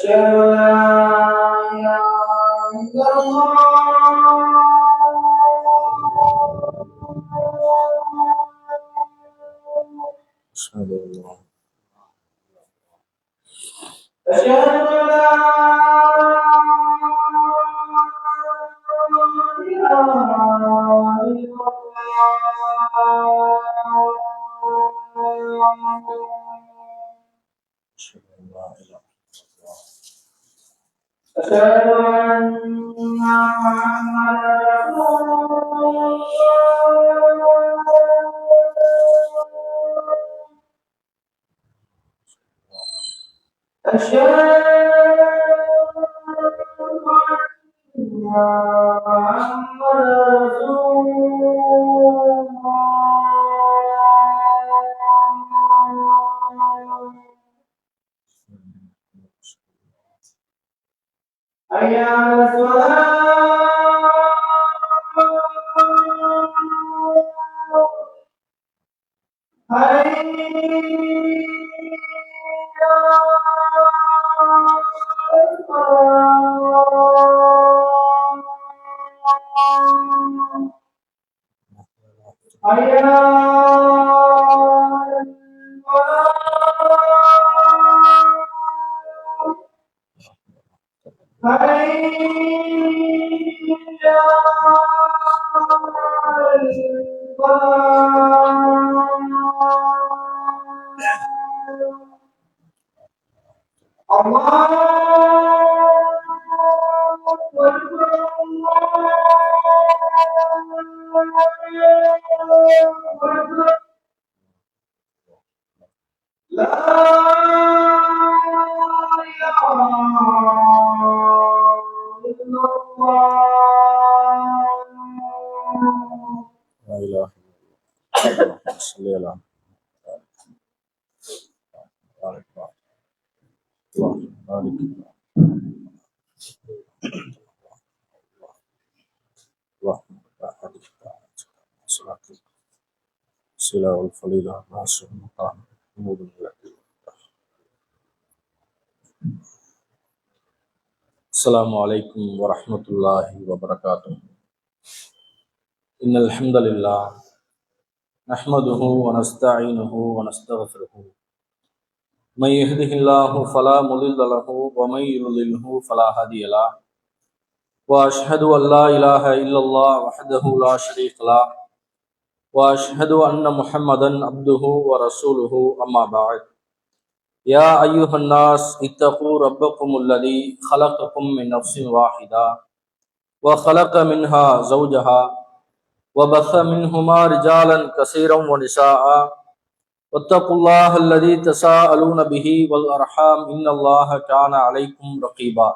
أشهد أن لا إله إلا الله أشهد أن لا إله إلا الله أشهد أن محمدا رسول الله أشهد أن محمدا رسول الله حي على الصلاة حي السلام عليكم ورحمة الله وبركاته. إن الحمد لله نحمده ونستعينه ونستغفره من يهده الله فلا مضل له ومن يضلله فلا هادي له وأشهد أن لا إله إلا الله وحده لا شريك له وأشهد أن محمدا عبده ورسوله أما بعد. يا أيها الناس اتقوا ربكم الذي خلقكم من نفس واحدة وخلق منها زوجها وبث منهما رجالا كثيرا ونساء واتقوا الله الذي تساءلون به والأرحام إن الله كان عليكم رقيبا.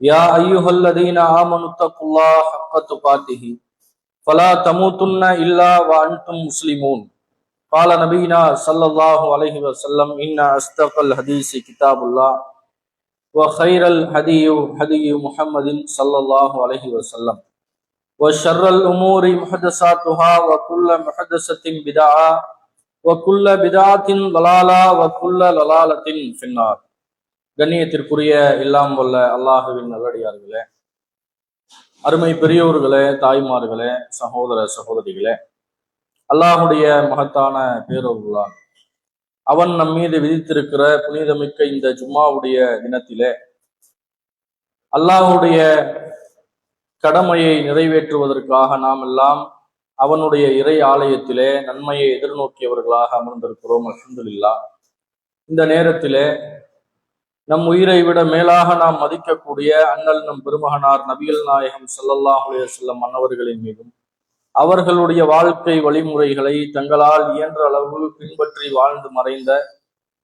يا أيها الذين آمنوا اتقوا الله حق تقاته فلا تموتن إلا وأنتم مسلمون. قال نبينا صلى الله عليه وسلم إن أصدق الحديث كتاب الله وخير الهدي هدي محمد صلى الله عليه وسلم وشر الأمور محدثاتها وكل محدثة بدعة وكل بدعة ضلالة وكل ضلالة في النار. கண்ணியத்திற்குரிய எல்லாம் வல்ல அல்லாஹுவின் நல்லடியார்களே, அருமை பெரியோர்களே, தாய்மார்களே, சகோதர சகோதரிகளே, அல்லாஹுடைய மகத்தான பேரருளால் அவன் நம் மீது விதித்திருக்கிற புனிதமிக்க இந்த ஜும்மாவுடைய தினத்திலே அல்லாஹுடைய கடமையை நிறைவேற்றுவதற்காக நாம் எல்லாம் அவனுடைய இறை ஆலயத்திலே நன்மையை எதிர்நோக்கியவர்களாக அமர்ந்திருக்கிறோம். அல்ஹம்துலில்லாஹ். இந்த நேரத்திலே நம் உயிரை விட மேலாக நாம் மதிக்கக்கூடிய அண்ணல் நம் பெருமகனார் நபிகள் நாயகம் ஸல்லல்லாஹு அலைஹி வஸல்லம் அன்னவர்களின் மீதும் அவர்களுடைய வாழ்க்கை வழிமுறைகளை தங்களால் இயன்ற அளவு பின்பற்றி வாழ்ந்து மறைந்த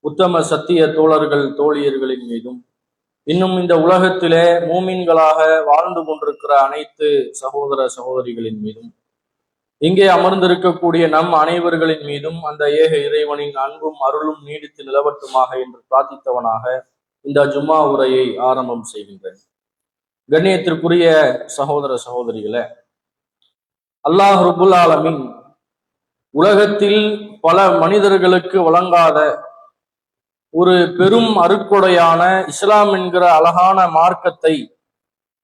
உத்தம சத்திய தோழர்கள் தோழியர்களின் மீதும் இன்னும் இந்த உலகத்திலே மூமின்களாக வாழ்ந்து கொண்டிருக்கிற அனைத்து சகோதர சகோதரிகளின் மீதும் இங்கே அமர்ந்திருக்கக்கூடிய நம் அனைவர்களின் மீதும் அந்த ஏக இறைவனின் அன்பும் அருளும் நீடித்து நிலவட்டுமாக என்று பிரார்த்தித்தவனாக இந்த ஜும்மா உரையை ஆரம்பம் செய்கின்றேன். கண்ணியத்திற்குரிய சகோதர சகோதரிகளே, அல்லாஹ் ரப்புல் ஆலமீன் உலகத்தில் பல மனிதர்களுக்கு வழங்காத ஒரு பெரும் அருட்கொடையான இஸ்லாம் என்கிற அழகான மார்க்கத்தை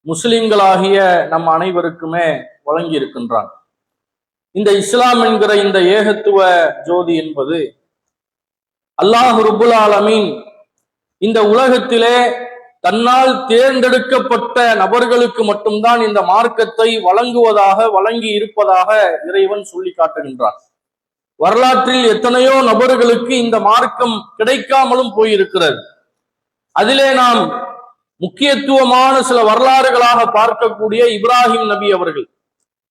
முஸ்லிம்களாகிய நம் அனைவருக்குமே வழங்கி இருக்கின்றான். இந்த இஸ்லாம் என்கிற இந்த ஏகத்துவ ஜோதி என்பது அல்லாஹ் ரப்புல் ஆலமீன் இந்த உலகத்திலே தன்னால் தேர்ந்தெடுக்கப்பட்ட நபர்களுக்கு மட்டும்தான் இந்த மார்க்கத்தை வழங்கி இருப்பதாக இறைவன் சொல்லி காட்டுகின்றான். வரலாற்றில் எத்தனையோ நபர்களுக்கு இந்த மார்க்கம் கிடைக்காமலும் போயிருக்கிறது. அதிலே நாம் முக்கியத்துவமான சில வரலாறுகளாக பார்க்கக்கூடிய இப்ராஹிம் நபி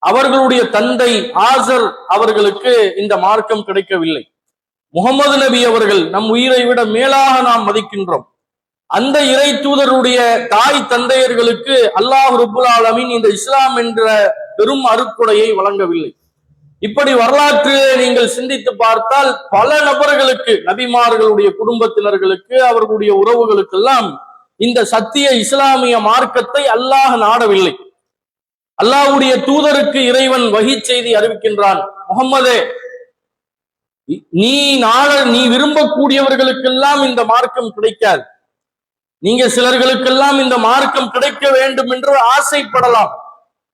அவர்களுடைய தந்தை ஆசர் அவர்களுக்கு இந்த மார்க்கம் கிடைக்கவில்லை. முகமது நபி அவர்கள் நம் உயிரை விட மேலாக நாம் மதிக்கின்றோம். அந்த இறை தூதருடைய தாய் தந்தையர்களுக்கு அல்லாஹ் ரப்புல் ஆலமீன் இந்த இஸ்லாம் என்ற பெரும் அருட்கொடையை வழங்கவில்லை. இப்படி வரலாற்றிலே நீங்கள் சிந்தித்து பார்த்தால் பல நபர்களுக்கு, நபிமார்களுடைய குடும்பத்தினர்களுக்கு, அவர்களுடைய உறவுகளுக்கெல்லாம் இந்த சத்திய இஸ்லாமிய மார்க்கத்தை அல்லாஹ் நாடவில்லை. அல்லாஹ்வுடைய தூதருக்கு இறைவன் வஹி செய்தி அறிவிக்கின்றான், முஹம்மதே, நீ விரும்பக்கூடியவர்களுக்கெல்லாம் இந்த மார்க்கம் கிடைக்காது. நீங்க சிலர்களுக்கெல்லாம் இந்த மார்க்கம் கிடைக்க வேண்டும் என்று ஆசைப்படலாம்,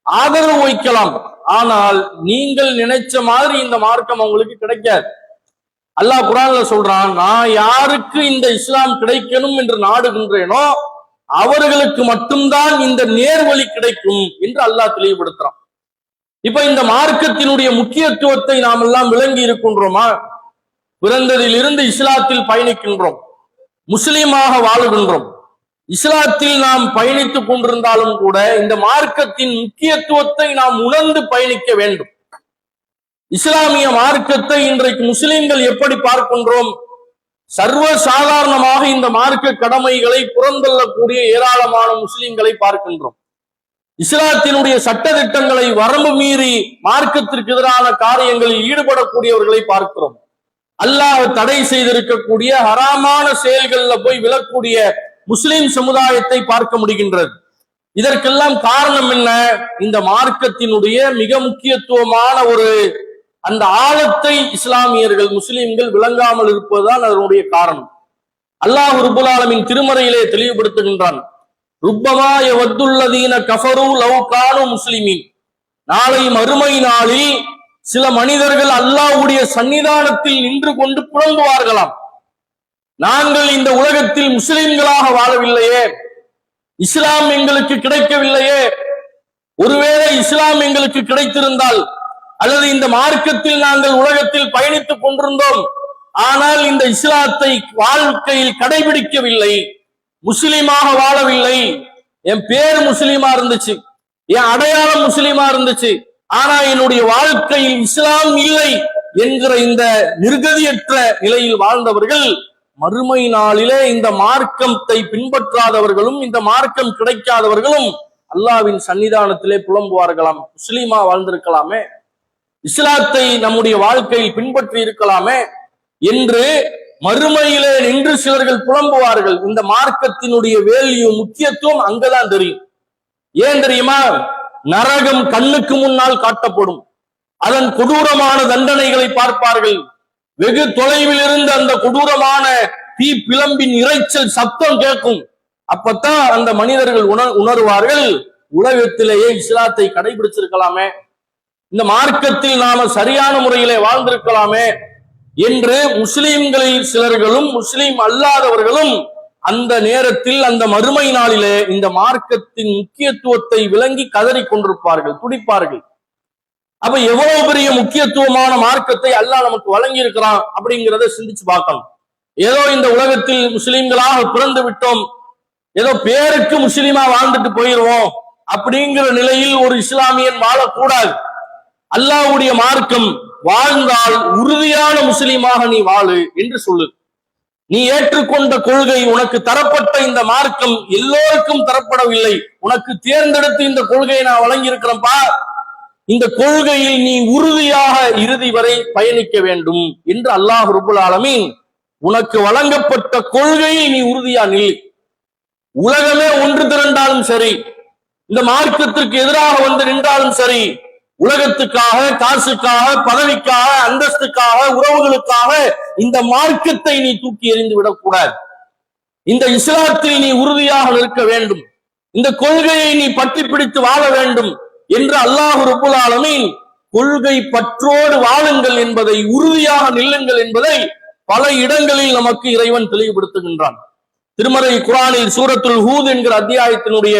ஆதரவு வைக்கலாம். ஆனால் நீங்கள் நினைச்ச மாதிரி இந்த மார்க்கம் அவங்களுக்கு கிடைக்காது. அல்லாஹ் குர்ஆன்ல சொல்றான், நான் யாருக்கு இந்த இஸ்லாம் கிடைக்கணும் என்று நாடுகின்றேனோ அவர்களுக்கு மட்டும்தான் இந்த நேர்வழி கிடைக்கும் என்று அல்லாஹ் தெளிவுபடுத்துறான். இப்ப இந்த மார்க்கத்தினுடைய முக்கியத்துவத்தை நாம் எல்லாம் விளங்கி இருக்கின்றோமா? பிறந்ததிலிருந்து இஸ்லாத்தில் பயணிக்கின்றோம், முஸ்லிமாக வாழுகின்றோம். இஸ்லாத்தில் நாம் பயணித்துக் கொண்டிருந்தாலும் கூட இந்த மார்க்கத்தின் முக்கியத்துவத்தை நாம் உணர்ந்து பயணிக்க வேண்டும். இஸ்லாமிய மார்க்கத்தை இன்றைக்கு முஸ்லிம்கள் எப்படி பார்க்கின்றோம்? சர்வ சாதாரணமாக இந்த மார்க்க கடமைகளை புறந்தள்ளக்கூடிய ஏராளமான முஸ்லிம்களை பார்க்கின்றோம். இஸ்லாத்தினுடைய சட்ட திட்டங்களை வரம்பு மீறி மார்க்கத்திற்கு எதிரான காரியங்களில் ஈடுபடக்கூடியவர்களை பார்க்கிறோம். அல்லாஹ் தடை செய்திருக்கக்கூடிய ஹராமான செயல்கள்ல போய் விழக்கூடிய முஸ்லிம் சமுதாயத்தை பார்க்க முடிகின்றது. இதற்கெல்லாம் காரணம் என்ன? இந்த மார்க்கத்தினுடைய மிக முக்கியத்துவமான ஒரு அந்த ஆழத்தை இஸ்லாமியர்கள், முஸ்லிம்கள் விளங்காமல் இருப்பதுதான் அதனுடைய காரணம். அல்லாஹ் ரப்புல் ஆலமீன் திருமறையிலே தெளிவுபடுத்துகின்றான், ருப்பமா யவத்துல்லதீன கஃபரு லவ் கானு முஸ்லிமீன். நாளை மறுமை நாளில் சில மனிதர்கள் அல்லாஹ்வுடைய சன்னிதானத்தில் நின்று கொண்டு புலம்புவார்களாம், நாங்கள் இந்த உலகத்தில் முஸ்லிம்களாக வாழவில்லையே, இஸ்லாம் எங்களுக்கு கிடைக்கவில்லையே. ஒருவேளை இஸ்லாம் எங்களுக்கு கிடைத்திருந்தால், அல்லது இந்த மார்க்கத்தில் நாங்கள் உலகத்தில் பயணித்துக் கொண்டிருந்தோம், ஆனால் இந்த இஸ்லாத்தை வாழ்க்கையில் கடைபிடிக்கவில்லை, முஸ்லிமாக வாழவில்லை. என் பேர் முஸ்லிமா இருந்துச்சு, என் அடையாளம் முஸ்லிமா இருந்துச்சு, ஆனா என்னுடைய வாழ்க்கையில் இஸ்லாம் இல்லை என்கிற இந்த நிர்கதியற்ற நிலையில் வாழ்ந்தவர்கள் மறுமை நாளிலே இந்த மார்க்கத்தை பின்பற்றாதவர்களும் இந்த மார்க்கம் கிடைக்காதவர்களும் அல்லாஹ்வின் சன்னிதானத்திலே புலம்புவார்களாம், முஸ்லிமா வாழ்ந்திருக்கலாமே, இஸ்லாத்தை நம்முடைய வாழ்க்கையில் பின்பற்றி இருக்கலாமே என்று மறுமையிலே நின்று சிலர்கள் புலம்புவார்கள். இந்த மார்க்கத்தினுடைய வேல்யூ, முக்கியத்துவம் அங்கதான் தெரியும். ஏன் தெரியுமா? நரகம் கண்ணுக்கு முன்னால் காட்டப்படும், அதன் கொடூரமான தண்டனைகளை பார்ப்பார்கள். வெகு தொலைவில் இருந்து அந்த கொடூரமான தீ பிளம்பின் இரைச்சல் சத்தம் கேட்கும். அப்பத்தான் அந்த மனிதர்கள் உணர்வார்கள், உலகத்திலேயே இஸ்லாத்தை கடைபிடிச்சிருக்கலாமே, இந்த மார்க்கத்தில் நாம சரியான முறையிலே வாழ்ந்திருக்கலாமே என்று முஸ்லிம்களில் சிலர்களும் முஸ்லிம் அல்லாதவர்களும் அந்த நேரத்தில், அந்த மறுமை நாளிலே இந்த மார்க்கத்தின் முக்கியத்துவத்தை விளங்கி கதறிக் கொண்டிருப்பார்கள், துடிப்பார்கள். அப்ப எவ்வளவு பெரிய முக்கியத்துவமான மார்க்கத்தை அல்லாஹ் நமக்கு வழங்கி இருக்கிறான் அப்படிங்கிறத சிந்திச்சு பார்க்கணும். ஏதோ இந்த உலகத்தில் முஸ்லிம்களாக பிறந்து விட்டோம், ஏதோ பேருக்கு முஸ்லிமா வாழ்ந்துட்டு போயிடுவோம் அப்படிங்கிற நிலையில் ஒரு இஸ்லாமியன் வாழக்கூடாது. அல்லாஹ்வுடைய மார்க்கம் வாழ்ந்தால் உறுதியான முஸ்லிமாக நீ வாழு என்று சொல்லு. நீ ஏற்றுக்கொண்ட கொள்கை, உனக்கு தரப்பட்ட இந்த மார்க்கம் எல்லோருக்கும் தரப்படவில்லை, உனக்கு தேர்ந்தெடுத்து இந்த கொள்கையை நான் வழங்கி இருக்கிறேன்ப்பா, இந்த கொள்கையில் நீ உறுதியாக இறுதி வரை பயணிக்க வேண்டும் என்று அல்லாஹ் ரப்புல் ஆலமீன் உனக்கு வழங்கப்பட்ட கொள்கையில் நீ உறுதியா நில். உலகமே ஒன்று திரண்டாலும் சரி, இந்த மார்க்கத்திற்கு எதிராக வந்து நின்றாலும் சரி, உலகத்துக்காக, காசுக்காக, பதவிக்காக, அந்தஸ்துக்காக, உறவுகளுக்காக இந்த மார்க்கத்தை நீ தூக்கி எறிந்து விடக்கூடாது. இந்த இஸ்லாத்தில் நீ உறுதியாக நிற்க வேண்டும், இந்த கொள்கையை நீ பற்றி பிடித்து வாழ வேண்டும் என்று அல்லாஹ் ரப்புல் ஆலமீன் கொள்கை பற்றோடு வாழுங்கள் என்பதை, உறுதியாக நில்லுங்கள் என்பதை பல இடங்களில் நமக்கு இறைவன் தெளிவுபடுத்துகின்றான். திருமறை குர்ஆனில் சூரத்துல் ஹூத் என்கிற அத்தியாயத்தினுடைய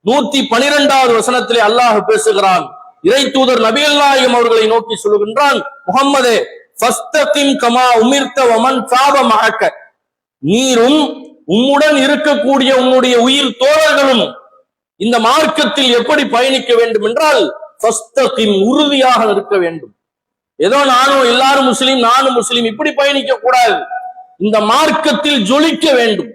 112வது வசனத்திலே அல்லாஹ் பேசுகிறான். இறை தூதர் நபிகள் நாயகம் அவர்களை நோக்கி சொல்லுகின்றான், முஹம்மதே ஃபஸ்தகிம் கமா உமிர்த வமன் சாப மஅக, நீரும் உம்முடன் இருக்கக்கூடிய உன்னுடைய உயிர் தோழர்களும் இந்த மார்க்கத்தில் எப்படி பயணிக்க வேண்டும் என்றால் ஃபஸ்தகிம், உறுதியாக இருக்க வேண்டும். ஏதோ நானும் எல்லாரும் முஸ்லீம், நானும் முஸ்லீம் இப்படி பயணிக்க கூடாது. இந்த மார்க்கத்தில் ஜொலிக்க வேண்டும்.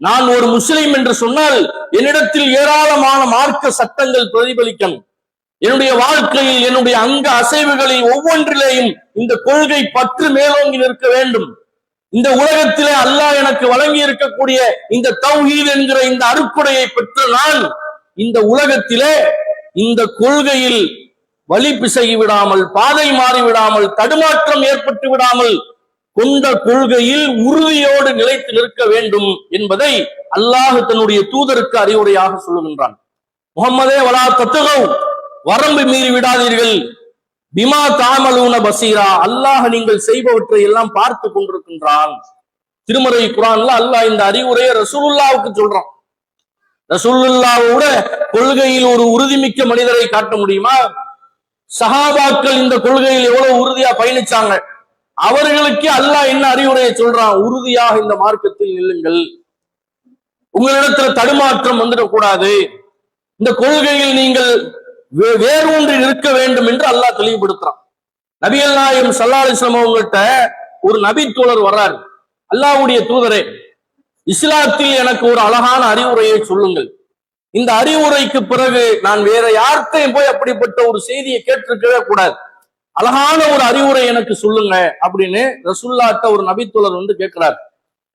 நான் ஒரு முஸ்லீம் என்று சொன்னால் என்னிடத்தில் ஏராளமான மார்க்க சட்டங்கள் பிரதிபலிக்கணும். என்னுடைய வாழ்க்கையில், என்னுடைய அங்க அசைவுகளில் ஒவ்வொன்றிலேயும் இந்த கொள்கை பற்று மேலோங்கி நிற்க வேண்டும். இந்த உலகத்திலே அல்லாஹ் எனக்கு வழங்கி இருக்கக்கூடிய இந்த தௌஹீத் என்கிற இந்த அருட்கொடையை பெற்ற நான் இந்த உலகத்திலே இந்த கொள்கையில் வழி பிசகி விடாமல், பாதை மாறிவிடாமல், தடுமாற்றம் ஏற்பட்டு விடாமல் கொண்ட கொள்கையில் உறுதியோடு நிலைத்து நிற்க வேண்டும் என்பதை அல்லாஹ் தன்னுடைய தூதருக்கு அறிவுரையாக சொல்லுகின்றான். முஹம்மதே வலா தத்கவ், வரம்பு மீறி விடாதீர்கள். பிமா தாமலூன பசீரா, அல்லாஹ் நீங்கள் செய்பவற்றை எல்லாம் பார்த்து கொண்டிருக்கின்றான். திருமறை குர்ஆன்ல அல்லாஹ் இந்த அறிவுரையை ரசூலுல்லாஹ்வுக்கு சொல்றான். ரசூலுல்லாஹ்வோட கொள்கையில் ஒரு உறுதிமிக்க மனிதரை காட்ட முடியுமா? சஹாபாக்கள் இந்த கொள்கையில் எவ்வளவு உறுதியா பயணிச்சாங்க. அவர்களுக்கு அல்லாஹ் என்ன அறிவுரையை சொல்றான்? உறுதியாக இந்த மார்க்கத்தில் நில்லுங்கள், உங்களிடத்துல தடுமாற்றம் வந்துடக்கூடாது, இந்த கொள்கையில் நீங்கள் வேரூன்றி நிற்க வேண்டும் என்று அல்லாஹ் தெளிவுபடுத்துறான். நபிகள் நாயகம் ஸல்லல்லாஹு அலைஹி வஸல்லம் அவங்கள்ட்ட ஒரு நபி தோழர் வர்றாரு. அல்லாஹ்வுடைய தூதரே, இஸ்லாத்தில் எனக்கு ஒரு அழகான அறிவுரையை சொல்லுங்கள். இந்த அறிவுரைக்கு பிறகு நான் வேற யார்கிட்டையும் போய் அப்படிப்பட்ட ஒரு செய்தியை கேட்டிருக்கவே கூடாது. அழகான ஒரு அறிவுரை எனக்கு சொல்லுங்க அப்படின்னு ரசூலுல்லாஹ்ட்ட ஒரு நபித்தோழர் வந்து கேட்கிறார்.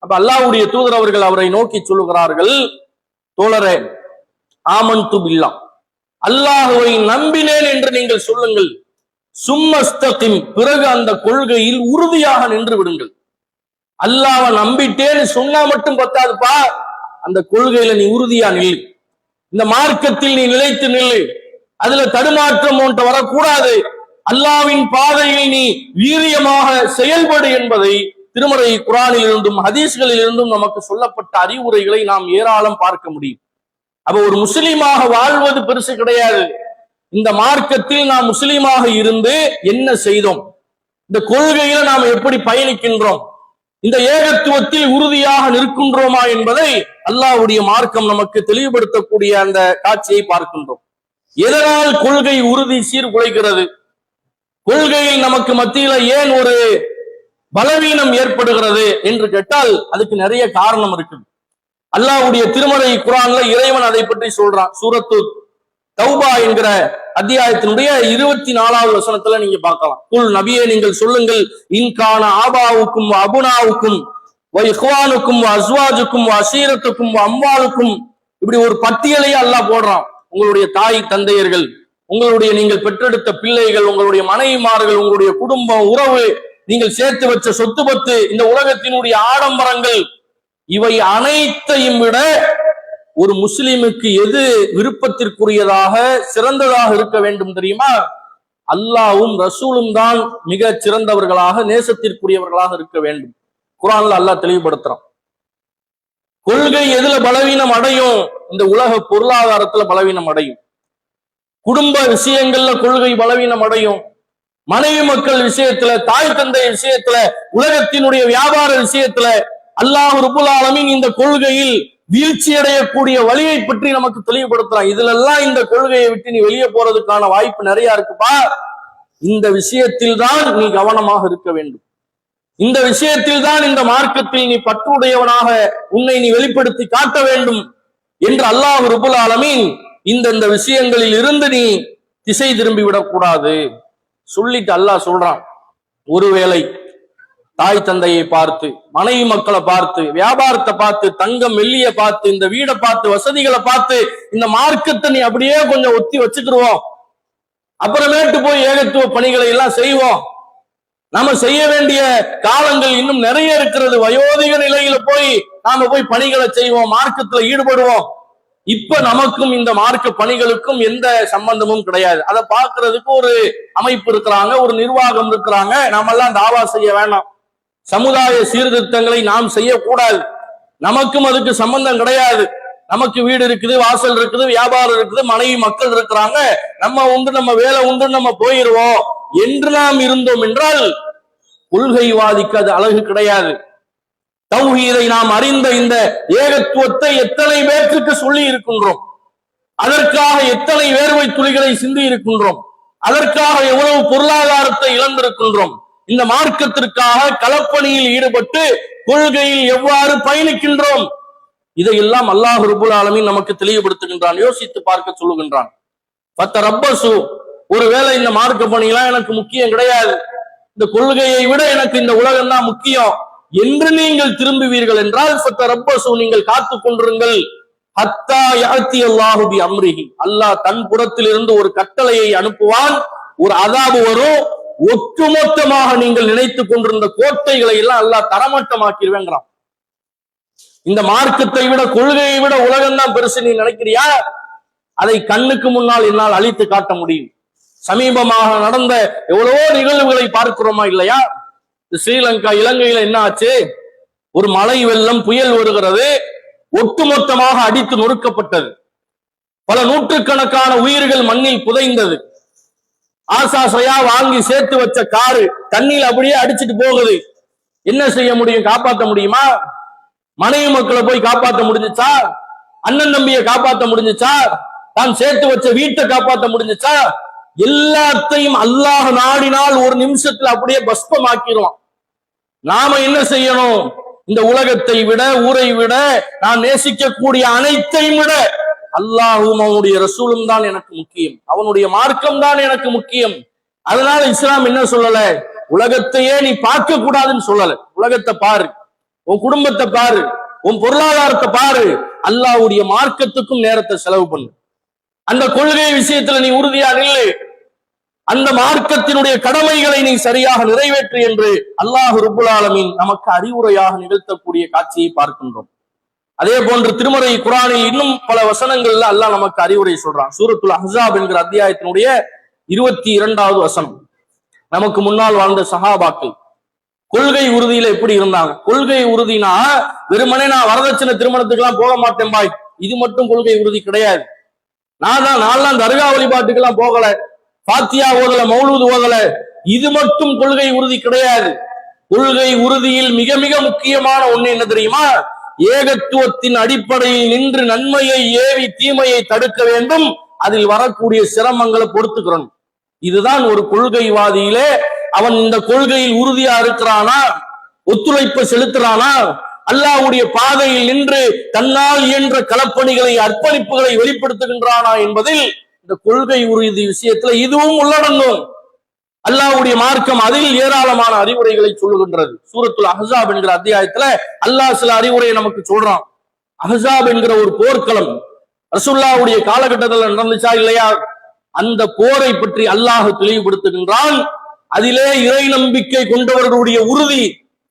அப்ப அல்லாஹ்வுடைய தூதர் அவர்கள் அவரை நோக்கி சொல்லுகிறார்கள், தோழரே, ஆமன்து பில்லாஹ், அல்லாஹ்வை நம்பினேன் என்று நீங்கள் சொல்லுங்கள். சும்மஸ்தகிம், பிறகு அந்த கொள்கையில் உறுதியாக நின்று விடுங்கள். அல்லாஹ்வை நம்பிட்டேன்னு சொன்னா மட்டும் பத்தாதுப்பா, அந்த கொள்கையில நீ உறுதியா நில்லு, இந்த மார்க்கத்தில் நீ நிலைத்து நில்லு, அதுல தடுமாற்றம் ஒன்று வரக்கூடாது, அல்லாஹ்வின் பாதையில் நீ வீரியமாக செயல்படு என்பதை திருமறை குர்ஆனில் இருந்தும் ஹதீஸ்களில் இருந்தும் நமக்கு சொல்லப்பட்ட அறிவுரைகளை நாம் ஏராளம் பார்க்க முடியும். அப்ப ஒரு முஸ்லீமாக வாழ்வது பெருசு கிடையாது. இந்த மார்க்கத்தில் நாம் முஸ்லீமாக இருந்து என்ன செய்தோம், இந்த கொள்கையில நாம் எப்படி பயணிக்கின்றோம், இந்த ஏகத்துவத்தில் உறுதியாக நிற்கின்றோமா என்பதை அல்லாஹ்வுடைய மார்க்கம் நமக்கு தெளிவுபடுத்தக்கூடிய அந்த காட்சியை பார்க்கின்றோம். எதனால் கொள்கை உறுதி சீர்குலைக்கிறது, கொள்கையில் நமக்கு மத்தியில ஏன் ஒரு பலவீனம் ஏற்படுகிறது என்று கேட்டால் அதுக்கு நிறைய காரணம் இருக்குது. அல்லாஹ்வுடைய திருமறை குர்ஆன்ல இறைவன் அதை பற்றி சொல்றான். சூரத்து தௌபா என்கிற அத்தியாயத்தினுடைய 24வது வசனத்துல நீங்க பார்க்கலாம். குல் நபியே, நீங்கள் சொல்லுங்கள், இன்கான ஆபாவுக்கும் அபுனாவுக்கும் இஹ்வானுக்கும் அஸ்வாஜுக்கும் அசீரத்துக்கும் அம்வாலுக்கும், இப்படி ஒரு பட்டியலையே அல்லாஹ் போடுறான். உங்களுடைய தாய் தந்தையர்கள், உங்களுடைய நீங்கள் பெற்றெடுத்த பிள்ளைகள், உங்களுடைய மனைவிமார்கள், உங்களுடைய குடும்பம், உறவு, நீங்கள் சேர்த்து வச்ச சொத்து பத்து, இந்த உலகத்தினுடைய ஆடம்பரங்கள், இவை அனைத்தையும் விட ஒரு முஸ்லிமுக்கு எது விருப்பத்திற்குரியதாக சிறந்ததாக இருக்க வேண்டும் தெரியுமா? அல்லாஹ்வும் ரசூலும் தான் மிக சிறந்தவர்களாக, நேசத்திற்குரியவர்களாக இருக்க வேண்டும். குர்ஆன்ல அல்லாஹ் தெளிவுபடுத்துறான். கொள்கை எதுல பலவீனம் அடையும்? இந்த உலக பொருளாதாரத்துல பலவீனம் அடையும், குடும்ப விஷயங்கள்ல கொள்கை பலவீனம் அடையும், மனைவி மக்கள் விஷயத்துல, தாய் தந்தை விஷயத்துல, உலகத்தினுடைய வியாபார விஷயத்துல அல்லாஹ் ரப்புல் ஆலமீன் இந்த கொள்கையில் வீழ்ச்சி அடையக்கூடிய வழியை பற்றி நமக்கு தெளிவுபடுத்துறான். இதுல எல்லாம் இந்த கொள்கையை விட்டு நீ வெளியே போறதுக்கான வாய்ப்பு நிறைய இருக்குப்பா, இந்த விஷயத்தில் தான் நீ கவனமாக இருக்க வேண்டும், இந்த விஷயத்தில் தான் இந்த மார்க்கத்தில் நீ பற்றுடையவனாக உன்னை நீ வெளிப்படுத்தி காட்ட வேண்டும் என்று அல்லாஹ் ரப்புல் ஆலமீன் இந்த விஷயங்களில் இருந்து நீ திசை திரும்பி விடக்கூடாது சொல்லிட்டு அல்லாஹ் சொல்றான். ஒருவேளை தாய் தந்தையை பார்த்து, மனைவி மக்களை பார்த்து, வியாபாரத்தை பார்த்து, தங்கம் வெள்ளியை பார்த்து, இந்த வீடை பார்த்து, வசதிகளை பார்த்து, இந்த மார்க்கத்தை நீ அப்படியே கொஞ்சம் ஒத்தி வச்சுக்கிடுவோம், அப்புறமேட்டு போய் ஏகத்துவ பணிகளை எல்லாம் செய்வோம். நாம செய்ய வேண்டிய காலங்கள் இன்னும் நிறைய இருக்கிறது. வயோதிக நிலையில போய் நாம போய் பணிகளை செய்வோம், மார்க்கத்துல ஈடுபடுவோம். இப்ப நமக்கும் இந்த மார்க்க பணிகளுக்கும் எந்த சம்பந்தமும் கிடையாது. அதை பார்க்கறதுக்கு ஒரு அமைப்பு இருக்கிறாங்க, ஒரு நிர்வாகம் இருக்கிறாங்க. நாமெல்லாம் தாவா செய்ய வேண்டாம், சமுதாய சீர்திருத்தங்களை நாம் செய்யக்கூடாது, நமக்கும் அதுக்கு சம்பந்தம் கிடையாது. நமக்கு வீடு இருக்குது, வாசல் இருக்குது, வியாபாரம் இருக்குது, மனைவி மக்கள் இருக்கிறாங்க, நம்ம உண்டு நம்ம வேலை உண்டு நம்ம போயிருவோம் என்று நாம் இருந்தோம் என்றால் கொள்கைவாதிக்கு அது அழகு கிடையாது. தௌஹீதை நாம் அறிந்த இந்த ஏகத்துவத்தை எத்தனை பேருக்கு சொல்லி இருக்கின்றோம், அதற்காக எத்தனை வேர்வை துளிகளை சிந்தி இருக்கின்றோம், அதற்காக எவ்வளவு பொருளாதாரத்தை இழந்திருக்கின்றோம். இந்த மார்க்கத்திற்காக களப்பணியில் ஈடுபட்டு கொள்கையில் எவ்வாறு பயணிக்கின்றோம், இதையெல்லாம் அல்லாஹ் ரப்புல் ஆலமீன் நமக்கு தெளிவுபடுத்துகின்றான், யோசித்து பார்க்க சொல்லுகின்றான். ஃபத்தரப்பசு, ஒருவேளை இந்த மார்க்க பணியெல்லாம் எனக்கு முக்கியம் கிடையாது, இந்த கொள்கையை விட எனக்கு இந்த உலகம் தான் முக்கியம் என்று நீங்கள் திரும்புவீர்கள் என்றால் ஃபத்தரப்பசு, நீங்கள் காத்துக் கொண்டிருங்கள். ஹத்தா யஅதி அல்லாஹு பி அம்ரிஹி, அல்லாஹ் தன் புறத்திலிருந்து ஒரு கட்டளையை அனுப்புவான், ஒரு அதாபு வரும், ஒட்டுமொத்தமாக நீங்கள் நினைத்துக் கொண்டிருந்த கோட்டைகளை எல்லாம் அல்லாஹ் தரமட்டமாக்கிடுவேங்கிறான். இந்த மார்க்கத்தை விட கொள்கையை விட உலகம் தான் பெருசு நீ நினைக்கிறியா? அதை கண்ணுக்கு முன்னால் என்னால் அழித்து காட்ட முடியும். சமீபமாக நடந்த எவ்வளவோ நிகழ்வுகளை பார்க்கிறோமா இல்லையா? ஸ்ரீலங்கா, இலங்கையில என்ன ஆச்சு? ஒரு மழை வெள்ளம், புயல் வருகிறது, ஒட்டுமொத்தமாக அடித்து நொறுக்கப்பட்டது. பல நூற்றுக்கணக்கான உயிர்கள் மண்ணில் புதைந்தது. ஆசாசையா வாங்கி சேர்த்து வச்ச காரு தண்ணியில் அப்படியே அடிச்சுட்டு போகுது. என்ன செய்ய முடியும்? காப்பாற்ற முடியுமா? மனைவி மக்களை போய் காப்பாற்ற முடிஞ்சுச்சா? அண்ணன் தம்பியை காப்பாற்ற முடிஞ்சுச்சா? தான் சேர்த்து வச்ச வீட்டை காப்பாற்ற முடிஞ்சுச்சா? எல்லாத்தையும் அல்லாஹ் நாடினால் ஒரு நிமிஷத்துல அப்படியே பஸ்பமாக்கிடுவான். நாம என்ன செய்யணும்? இந்த உலகத்தை விட, ஊரை விட, நான் நேசிக்கக்கூடிய அனைத்தையும் விட அல்லாஹும் அவனுடைய ரசூலும் தான் எனக்கு முக்கியம், அவனுடைய மார்க்கம் தான் எனக்கு முக்கியம். அதனால இஸ்லாம் என்ன சொல்லல? உலகத்தையே நீ பார்க்க கூடாதுன்னு சொல்லல. உலகத்தை பாரு, உன் குடும்பத்தை பாரு, உன் பொருளாதாரத்தை பாரு, அல்லாஹ்வுடைய மார்க்கத்துக்கும் நேரத்தை செலவு பண்ணு. அந்த கொள்கை விஷயத்துல நீ உறுதியா நில்லு, அந்த மார்க்கத்தினுடைய கடமைகளை நீ சரியாக நிறைவேற்று என்று அல்லாஹ் ரப்புல் ஆலமீன் நமக்கு அறிவுரையாக நிகழ்த்தக்கூடிய காட்சியை பார்க்கின்றோம். அதே போன்று திருமறை குர்ஆனில் இன்னும் பல வசனங்கள்ல அல்லாஹ் நமக்கு அறிவுரை சொல்றான். சூரத்துல் அஹ்ஸாப் என்கிற அத்தியாயத்தினுடைய 22வது வசனம். நமக்கு முன்னால் வாழ்ந்த சஹாபாக்கள் கொள்கை உறுதியில எப்படி இருந்தாங்க? கொள்கை உறுதினா வெறுமனே நான் வரதட்சணை திருமணத்துக்கு எல்லாம் போக மாட்டேன் பாய், இது மட்டும் கொள்கை உறுதி கிடையாது. நான்லாம் தர்கா வழிபாட்டுக்கு எல்லாம் போகல, பாத்தியா ஓதல, மௌலூத் ஓதல, இது மட்டும் கொள்கை உறுதி கிடையாது. கொள்கை உறுதியில் மிக மிக முக்கியமான ஒண்ணு என்ன தெரியுமா? ஏகத்துவத்தின் அடிப்படையில் நின்று நன்மையை ஏவி தீமையை தடுக்க வேண்டும், அதில் வரக்கூடிய சிரமங்களை பொறுத்துக்கிறோம். இதுதான் ஒரு கொள்கைவாதியிலே அவன் இந்த கொள்கையில் உறுதியா இருக்கிறானா, ஒத்துழைப்பு செலுத்துறானா, அல்லாஹ்வுடைய பாதையில் நின்று தன்னால் இயன்ற களப்பணிகளை, அர்ப்பணிப்புகளை வெளிப்படுத்துகின்றானா என்பதில் இந்த கொள்கை உறுதி விஷயத்துல இதுவும் உள்ளடங்கும். அல்லாஹ்வுடைய மார்க்கம் அதில் ஏராளமான அறிவுரைகளை சொல்லுகின்றது. சூரத்துல் அஹ்ஸாப் என்கிற அத்தியாயத்துல அல்லாஹ் சில அறிவுரையை நமக்கு சொல்றான். அஹ்ஸாப் என்கிற ஒரு போர்க்களம் ரசூலுல்லாஹ்வுடைய காலகட்டத்தில் நடந்துச்சா இல்லையா? அந்த போரை பற்றி அல்லாஹ் தெளிவுபடுத்துகின்றான். அதிலே இறை நம்பிக்கை கொண்டவர்களுடைய உறுதி,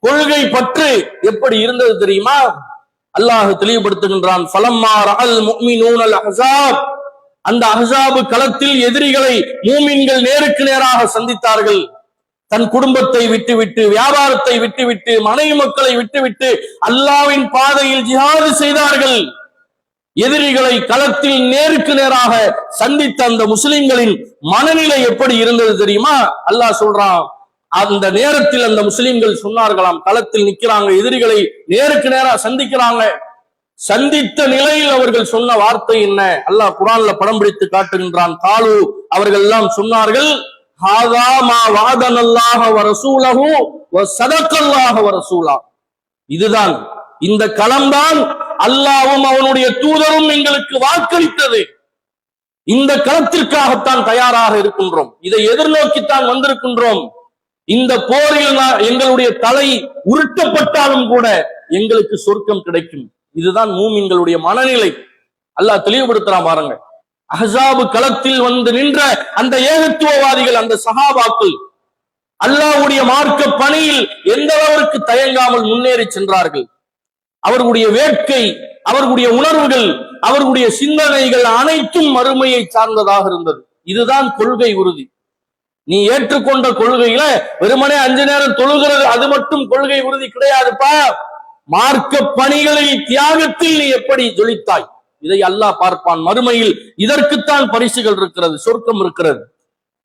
கொள்கை பற்று எப்படி இருந்தது தெரியுமா? அல்லாஹ் தெளிவுபடுத்துகின்றான். ஃபலம்மா ரஅல் முஃமினூனல் அஹ்ஸாப், அந்த அஹ்ஸாப் களத்தில் எதிரிகளை மூமின்கள் நேருக்கு நேராக சந்தித்தார்கள். தன் குடும்பத்தை விட்டுவிட்டு, வியாபாரத்தை விட்டுவிட்டு, மனைவி மக்களை விட்டுவிட்டு அல்லாஹ்வின் பாதையில் ஜிஹாது செய்தார்கள். எதிரிகளை களத்தில் நேருக்கு நேராக சந்தித்த அந்த முஸ்லிம்களின் மனநிலை எப்படி இருந்தது தெரியுமா? அல்லாஹ் சொல்றான், அந்த நேரத்தில் அந்த முஸ்லிம்கள் சொன்னார்களாம், களத்தில் நிக்கிறாங்க, எதிரிகளை நேருக்கு நேராக சந்திக்கிறாங்க. சந்தித்த நிலையில் அவர்கள் சொன்ன வார்த்தை என்ன? அல்லாஹ் குர்ஆன்ல படம் பிடித்து காட்டுகின்றான். காலு, அவர்கள் எல்லாம் சொன்னார்கள், ஹாதா மா வாதனல்லாஹ வ ரசூலஹு வ ஸதகல்லாஹு வ ரசூலா, இதுதான், இந்த களம்தான் அல்லாஹ்வும் அவனுடைய தூதரும் எங்களுக்கு வாக்களித்தது. இந்த களத்திற்காகத்தான் தயாராக இருக்கின்றோம், இதை எதிர்நோக்கித்தான் வந்திருக்கின்றோம். இந்த போரில் எங்களுடைய தலை உருட்டப்பட்டாலும் கூட எங்களுக்கு சொர்க்கம் கிடைக்கும். இதுதான் மூமின்களுடைய மனநிலை. அல்லாஹ் தெளிவுபடுத்துறான் பாருங்க. அஹ்ஸாபு களத்தில் வந்து நின்ற அந்த ஏகத்துவவாதிகள், அந்த சஹாபாக்கள் அல்லாஹ்வுடைய மார்க்க பணியில் எந்த அளவிற்கு தயங்காமல் முன்னேறி சென்றார்கள். அவர்களுடைய வேட்கை, அவர்களுடைய உணர்வுகள், அவர்களுடைய சிந்தனைகள் அனைத்தும் மறுமையை சார்ந்ததாக இருந்தது. இதுதான் கொள்கை உறுதி. நீ ஏற்றுக்கொண்ட கொள்கையில வெறுமனே 5 நேரம் தொழுகிறது அது மட்டும் கொள்கை உறுதி கிடையாதுப்பா. மார்க்க பணிகளில் தியாகத்தில் நீ எப்படி ஜொலித்தாய், இதை அல்லாஹ் பார்ப்பான் மறுமையில். இதற்குத்தான் பரிசுகள் இருக்கிறது, சொர்க்கம் இருக்கிறது.